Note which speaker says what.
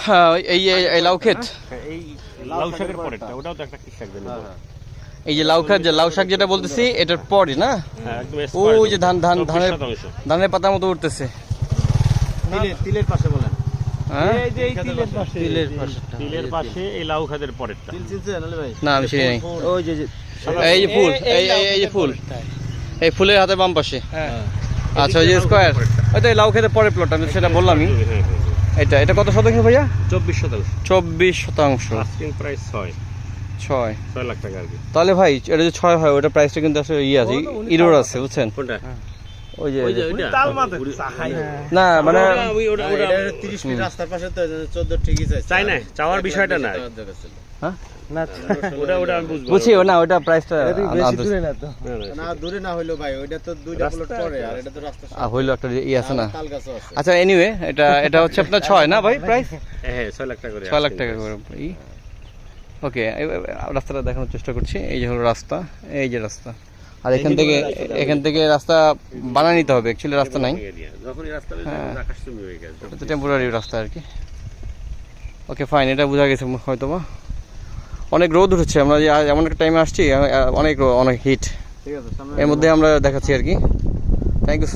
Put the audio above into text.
Speaker 1: হ্যাঁ এই লাউ ক্ষেত,
Speaker 2: এই লাউ শাকের পরেরটা, ওটাও তো একটা কি শাক জানি।
Speaker 1: এই যে লাউ ক্ষেত, যে লাউ শাক যেটা বলতেছি এটার পরই না? ওই যে ধানের পাতার মতো উঠতেছে।
Speaker 2: তিলের পাশে বলেন,
Speaker 1: হ্যাঁ
Speaker 2: এই যে এই তিলের পাশে এই লাউ খাদের পরেরটা। তিল চিনছেন আলী ভাই?
Speaker 1: না আমি চিনি নাই।
Speaker 2: ওই যে
Speaker 1: এই যে ফুল, এই যে ফুল, এই ফুলের হাতে বাম পাশে। আচ্ছা ওই যে স্কয়ার, ওই তো এই লাউ ক্ষেতের পরের প্লট, আমি সেটা বললামই। এটা কত শতাংশ ভাইয়া?
Speaker 2: 24%।
Speaker 1: 24%।
Speaker 2: আস্কিং প্রাইস 6 লাখ টাকা আর কি।
Speaker 1: তাহলে ভাই এটা যে 6 হয়, ওটা প্রাইসটা কিন্তু আসলে ইয়ে আছে, ইরোর আছে বুঝছেন?
Speaker 2: কোনটা?
Speaker 1: ওই যে
Speaker 2: তাল মাথা চাই
Speaker 1: না, মানে
Speaker 2: 30 মিনিট রাস্তার পাশে তো 14 ঠিকই চাই না, চাওয়ার বিষয়টা না।
Speaker 1: হ্যাঁ
Speaker 2: না ওটা আমি বুঝবো,
Speaker 1: বুঝছি না, ওটা প্রাইসটা
Speaker 2: বেশি দূরে না তো। না দূরে না হইলো ভাই, ওইটা তো দুইটা প্লট পরে, আর এটা তো রাস্তা
Speaker 1: হইলো একটা ই আছে না।
Speaker 2: তাল গাছও আছে।
Speaker 1: আচ্ছা এনিওয়ে, এটা হচ্ছে আপনার 6 না ভাই প্রাইস?
Speaker 2: হ্যাঁ 6 লাখ টাকা করে।
Speaker 1: 6 লাখ টাকা করে। ওকে, রাস্তাটা দেখানোর চেষ্টা করছি। এই যে হলো রাস্তা, এই যে রাস্তা, আর এখান থেকে রাস্তা বানিয়ে নিতে হবে, অ্যাকচুয়ালি রাস্তা নাই,
Speaker 2: যখনই রাস্তা আকাশ তুমি হয়ে গেছে,
Speaker 1: এটা টেম্পোরারি রাস্তা আর কি। ওকে ফাইন, এটা বোঝা গেছে হয়তো বা। অনেক রোদ উঠেছে, আমরা যে এমন একটা টাইমে আসছি, অনেক হিট,
Speaker 2: ঠিক আছে,
Speaker 1: এর মধ্যে আমরা দেখাচ্ছি আর কি। Thank you